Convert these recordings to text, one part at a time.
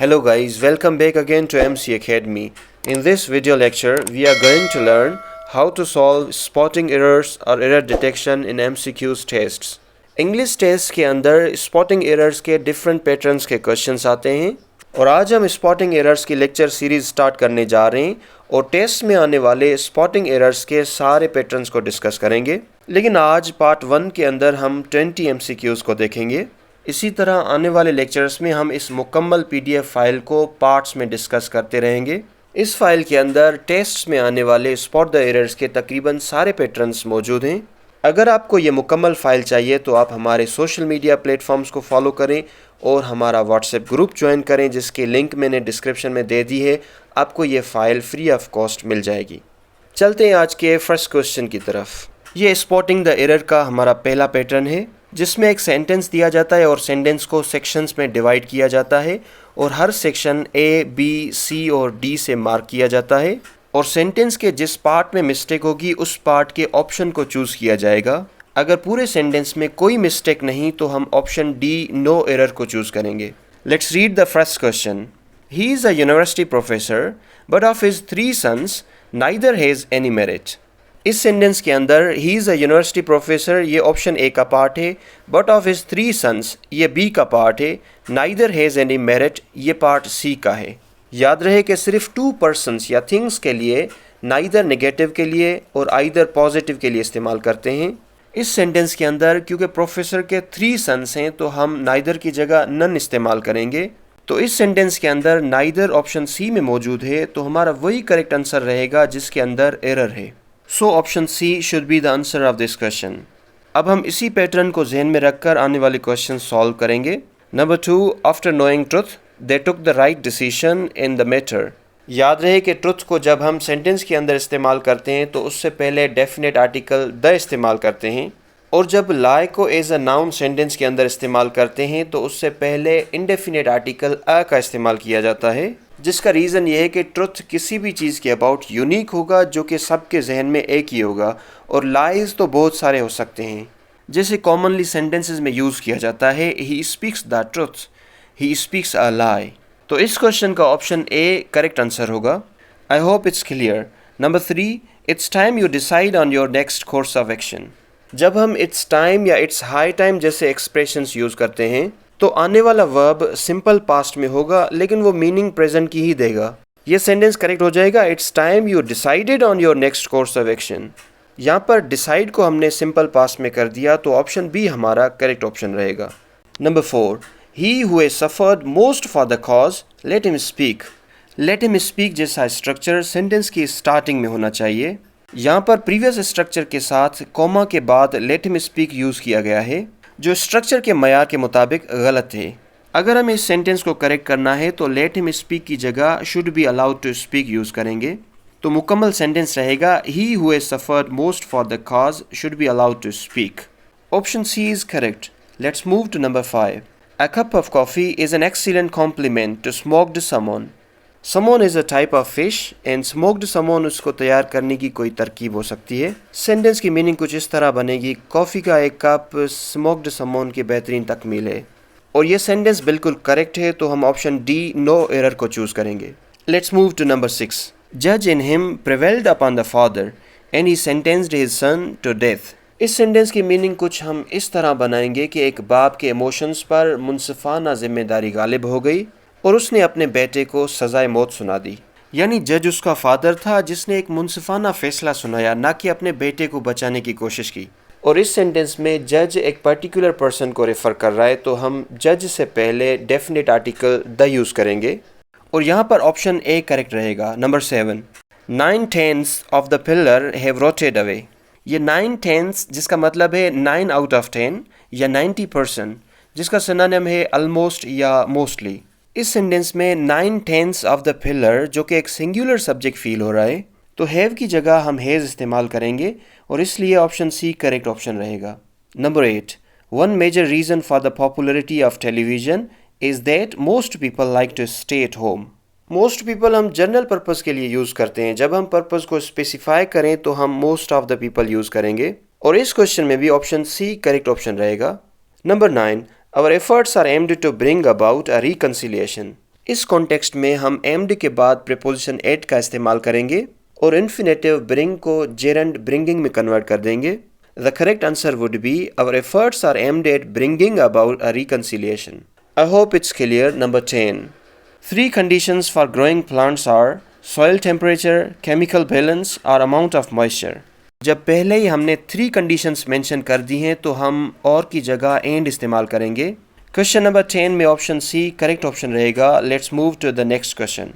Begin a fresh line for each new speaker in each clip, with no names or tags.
Hello guys, welcome back again to MC Academy. In this video lecture, we are going to learn how to solve spotting errors or error detection in MCQs tests. English test के अंदर spotting errors के different patterns के questions आते हैं और आज हम spotting errors की लेक्चर सीरीज स्टार्ट करने जा रहे हैं और टेस्ट में आने वाले स्पॉटिंग एरर्स के सारे पैटर्न्स को डिस्कस करेंगे। लेकिन आज पार्ट 1 के अंदर हम 20 MCQs को देखेंगे। इसी तरह आने वाले लेक्चर्स में हम इस मुकम्मल PDF फाइल को पार्ट्स में डिस्कस करते रहेंगे। इस फाइल के अंदर टेस्ट्स में आने वाले स्पॉट द एरर्स के तकरीबन सारे पैटर्न्स मौजूद हैं। अगर आपको ये मुकम्मल फाइल चाहिए तो आप हमारे सोशल मीडिया प्लेटफॉर्म्स को फॉलो करें और हमारा व्हाट्सएप ग्रुप ज्वाइन करें जिसकी लिंक मैंने डिस्क्रिप्शन में दे दी है। आपको ये फ़ाइल फ्री ऑफ कॉस्ट मिल जाएगी। चलते हैं आज के फर्स्ट क्वेश्चन की तरफ। ये स्पॉटिंग द एरर का हमारा पहला पैटर्न है जिसमें एक सेंटेंस दिया जाता है और सेंटेंस को सेक्शंस में डिवाइड किया जाता है और हर सेक्शन A, B, C और D से मार्क किया जाता है और सेंटेंस के जिस पार्ट में मिस्टेक होगी उस पार्ट के ऑप्शन को चूज़ किया जाएगा। अगर पूरे सेंटेंस में कोई मिस्टेक नहीं तो हम ऑप्शन D नो एरर को चूज़ करेंगे। Let's read the first question. He is a university professor but of his 3 sons neither has any merit. इस सेंटेंस के अंदर he is a university professor ये ऑप्शन A का part है, but of his 3 sons ये B का part है, neither has any merit ये पार्ट C का है। याद रहे कि सिर्फ 2 पर्सन्स या थिंग्स के लिए नाइदर नेगेटिव के लिए और आइदर पॉजिटिव के लिए इस्तेमाल करते हैं। इस सेंटेंस के अंदर क्योंकि प्रोफेसर के 3 सन्स हैं तो हम नाइदर की जगह नन इस्तेमाल करेंगे। तो इस सेंटेंस के अंदर नाइदर ऑप्शन C में मौजूद है तो हमारा वही करेक्ट आंसर रहेगा जिसके अंदर एरर है। So option C should be the answer of this question. अब हम इसी पैटर्न को जहन में रखकर आने वाले क्वेश्चन सॉल्व करेंगे। Number 2, after knowing truth they took the right decision in the matter. याद रहे कि ट्रुथ को जब हम सेंटेंस के अंदर इस्तेमाल करते हैं तो उससे पहले डेफिनेट आर्टिकल द इस्तेमाल करते हैं और जब लाई को एज अ नाउन सेंटेंस के अंदर इस्तेमाल करते हैं तो उससे पहले इंडेफिनेट आर्टिकल अ का इस्तेमाल किया जाता है, जिसका रीज़न ये है कि ट्रुथ किसी भी चीज़ के अबाउट यूनिक होगा जो कि सबके जहन में एक ही होगा और लाइज तो बहुत सारे हो सकते हैं। जैसे कॉमनली सेंटेंसेस में यूज़ किया जाता है he speaks the truth, he speaks a lie. तो इस क्वेश्चन का ऑप्शन A करेक्ट आंसर होगा। I hope it's clear. Number 3, it's time you decide on your next course of action. जब हम इट्स टाइम या इट्स हाई टाइम जैसे expressions use करते हैं तो आने वाला वर्ब सिंपल पास्ट में होगा लेकिन वो मीनिंग प्रेजेंट की ही देगा। ये सेंटेंस करेक्ट हो जाएगा it's time you decided on your next course of action. यहाँ पर डिसाइड को हमने सिंपल पास्ट में कर दिया तो ऑप्शन B हमारा करेक्ट ऑप्शन रहेगा। Number 4, he who has suffered most for the cause let him speak. Let him speak जैसा स्ट्रक्चर सेंटेंस की स्टार्टिंग में होना चाहिए। यहाँ पर प्रीवियस स्ट्रक्चर के साथ कॉमा के बाद लेट हिम स्पीक यूज़ किया गया है जो स्ट्रक्चर के मयार के मुताबिक गलत है। अगर हमें इस सेंटेंस को करेक्ट करना है तो लेट हिम स्पीक की जगह should be allowed to speak use करेंगे। तो मुकम्मल सेंटेंस रहेगा he who has suffered most for the cause should be allowed to speak. Option C is correct. Let's move to number 5। A cup of coffee is an excellent compliment to smoked salmon. Salmon is a type of fish and smoked salmon उसको तैयार करने की कोई तरकीब हो सकती है। Sentence की मीनिंग कुछ इस तरह बनेगी, कॉफ़ी का एक कप स्मोक्ड समोन की बेहतरीन तकमील है। और ये सेंटेंस बिल्कुल करेक्ट है तो हम ऑप्शन D नो एरर को चूज़ करेंगे। Let's move to number 6। जज in him prevailed upon the father and he sentenced his son to death. इस सेंटेंस की मीनिंग कुछ हम इस तरह बनाएंगे कि एक बाप के इमोशंस पर मुनसिफाना जिम्मेदारी गालिब हो गई और उसने अपने बेटे को सजाए मौत सुना दी। यानी जज उसका फादर था जिसने एक मुनसिफाना फैसला सुनाया, ना कि अपने बेटे को बचाने की कोशिश की। और इस सेंटेंस में जज एक पर्टिकुलर पर्सन को रेफ़र कर रहा है तो हम जज से पहले डेफिनेट आर्टिकल द यूज़ करेंगे और यहाँ पर ऑप्शन A करेक्ट रहेगा। Number 7, 9/10 of the pillar have rotted away. ये 9/10 जिसका मतलब है 9 आउट ऑफ 10 या 90% जिसका सिनोनिम है ऑलमोस्ट या मोस्टली। इस सेंटेंस में 9/10 ऑफ द पिलर जो कि एक सिंगुलर सब्जेक्ट फील हो रहा है तो हैव की जगह हम हैज़ इस्तेमाल करेंगे और इसलिए ऑप्शन C करेक्ट ऑप्शन रहेगा। Number 8, one major reason for the popularity of television is that most people like to stay at home. Most people हम जनरल पर्पज़ के लिए यूज़ करते हैं। जब हम पर्पज़ को स्पेसिफाई करें तो हम most of the people use करेंगे और इस क्वेश्चन में भी ऑप्शन C करेक्ट ऑप्शन रहेगा। Number 9, our efforts are aimed to bring about a reconciliation. इस कॉन्टेक्स्ट में हम एम्ड के बाद प्रीपोजिशन एट का इस्तेमाल करेंगे और इन्फिनेटिव ब्रिंग को जेरंड ब्रिंगिंग में कन्वर्ट कर देंगे। The correct answer would be our efforts are aimed at bringing about a reconciliation. I hope it's clear. Number 10. Three conditions for growing plants are soil temperature, chemical balance or amount of moisture. जब पहले ही हमने 3 conditions mention कर दी हैं तो हम और की जगह and इस्तेमाल करेंगे। Question number 10 में option C correct option रहेगा। Let's move to the next question.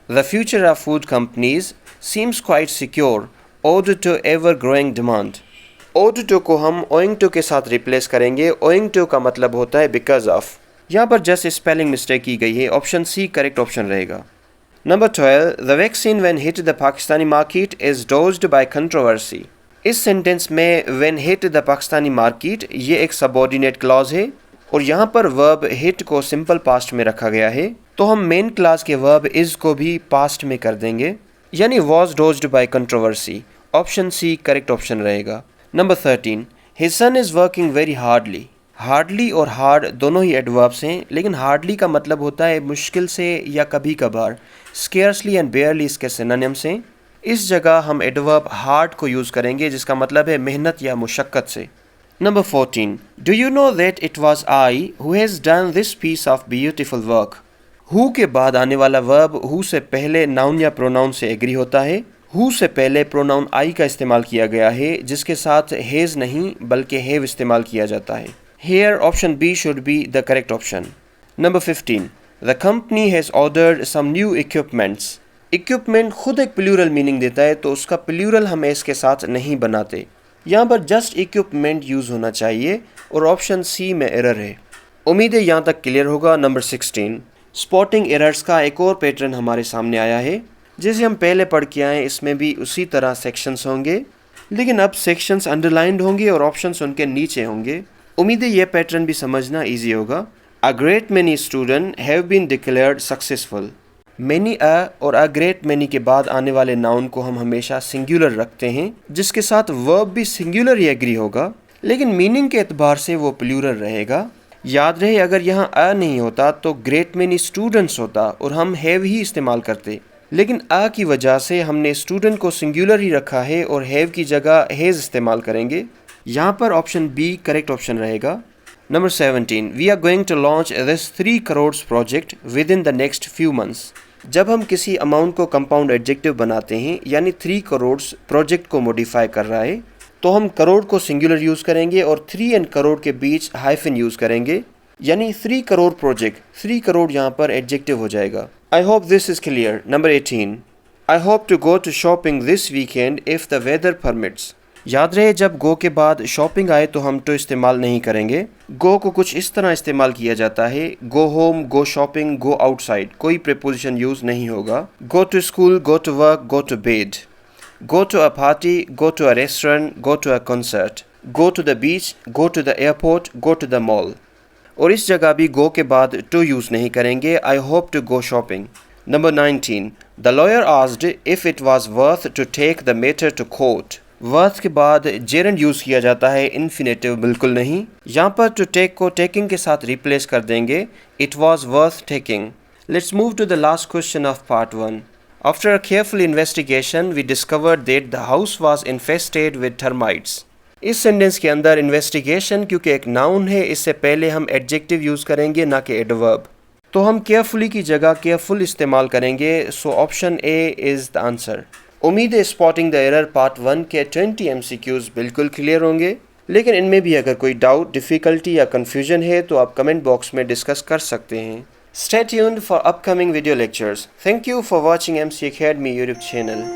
The future of food companies seems quite secure owed to ever-growing demand. Owed to को हम owing to के साथ रिप्लेस करेंगे। owing to का मतलब होता है because of। यहाँ पर जस्ट स्पेलिंग मिस्टेक की गई है। ऑप्शन सी करेक्ट ऑप्शन रहेगा। Number 12 the vaccine when hit the Pakistani market is dogged by controversy. इस सेंटेंस में when hit the Pakistani market ये एक सबऑर्डिनेट क्लॉज है और यहाँ पर वर्ब हिट को सिंपल पास्ट में रखा गया है तो हम मेन क्लास के वर्ब इज को भी पास्ट में कर देंगे यानी was dogged by controversy. Option C correct option रहेगा। Number 13 his son is working very hardly. Hardly और हार्ड दोनों ही एडवर्ब्स हैं लेकिन हार्डली का मतलब होता है मुश्किल से या कभी कभार। स्केर्सली एंड बेयरली इसके सिनोनिम्स हैं। इस जगह हम एडवर्ब हार्ड को यूज़ करेंगे जिसका मतलब है मेहनत या मुशक्क़त से। Number 14 do you know that it was I who has done this piece of beautiful work. Who के बाद आने वाला वर्ब हु से पहले नाउन या प्रोनाउन से एग्री होता है। हु से पहले प्रोनाउन आई का इस्तेमाल किया गया है जिसके साथ हैज़ नहीं बल्कि हैव इस्तेमाल किया जाता है। Here option B should be the correct option. Number 15 the company has ordered some new equipments. Equipment खुद एक प्लूरल मीनिंग देता है तो उसका प्लूरल हम इसके साथ नहीं बनाते। यहाँ पर जस्ट इक्विपमेंट यूज़ होना चाहिए और ऑप्शन सी में एरर है। उम्मीद है यहाँ तक क्लियर होगा। नंबर 16 स्पॉटिंग एरर्स का एक और पैटर्न हमारे सामने आया है जैसे हम पहले पढ़ के आए। इसमें भी उसी तरह सेक्शंस होंगे लेकिन अब सेक्शंस अंडरलाइंड होंगे और ऑप्शंस उनके नीचे होंगे। उम्मीद है यह पैटर्न भी समझना इजी होगा। A great many student have been declared successful. Many a और अ ग्रेट मैनी के बाद आने वाले नाउन को हम हमेशा सिंगुलर रखते हैं जिसके साथ वर्ब भी सिंगुलर ही एग्री होगा लेकिन मीनिंग के एतबार से वो प्लूरल रहेगा। याद रहे अगर यहाँ अ नहीं होता तो ग्रेट मैनी स्टूडेंट्स होता और हम हैव ही इस्तेमाल करते लेकिन आ की वजह से हमने स्टूडेंट को सिंगुलर ही रखा है और हैव की जगह हैज़ इस्तेमाल करेंगे। यहाँ पर ऑप्शन बी करेक्ट ऑप्शन रहेगा। Number 17 we are going to launch this 3 crore project within the next few months. जब हम किसी अमाउंट को कंपाउंड एडजेक्टिव बनाते हैं यानी 3 करोड़ प्रोजेक्ट को मॉडिफाई कर रहा है तो हम करोड़ को सिंगुलर यूज़ करेंगे और 3 एंड करोड़ के बीच हाइफन यूज़ करेंगे यानी 3 करोड़ प्रोजेक्ट। 3 करोड़ यहाँ पर एडजेक्टिव हो जाएगा। I hope this is clear. Number 18 I hope to go to shopping this weekend if the weather permits. याद रहे जब गो के बाद शॉपिंग आए तो हम तो इस्तेमाल नहीं करेंगे। गो को कुछ इस तरह इस्तेमाल किया जाता है go home, go shopping, go outside. कोई प्रीपोजिशन यूज़ नहीं होगा। Go to school, go to work, go to bed, go to a party, go to a restaurant, go to a concert, go to the beach, go to the airport, go to the mall. और इस जगह भी गो के बाद to use नहीं करेंगे। I hope to go shopping. Number 19 the lawyer asked if it was worth to take the matter to court. Worth के बाद जेरंड यूज़ किया जाता है, इन्फिनेटिव बिल्कुल नहीं। यहाँ पर टू टेक को टेकिंग के साथ रिप्लेस कर देंगे। It was worth taking. Let's move to the last question of part 1। After a careful investigation we discovered that the house was infested with termites. इस सेंटेंस के अंदर इन्वेस्टिगेशन क्योंकि एक नाउन है इससे पहले हम एडजेक्टिव यूज़ करेंगे ना कि एडवर्ब, तो हम केयरफुली की जगह केयरफुल इस्तेमाल करेंगे। So option A is the answer. उम्मीद है स्पॉटिंग द एरर पार्ट 1 के 20 MCQs बिल्कुल क्लियर होंगे लेकिन इनमें भी अगर कोई डाउट, डिफ़िकल्टी या कन्फ्यूजन है तो आप कमेंट बॉक्स में डिस्कस कर सकते हैं। Stay tuned for upcoming video lectures. Thank you for watching MC Academy YouTube channel.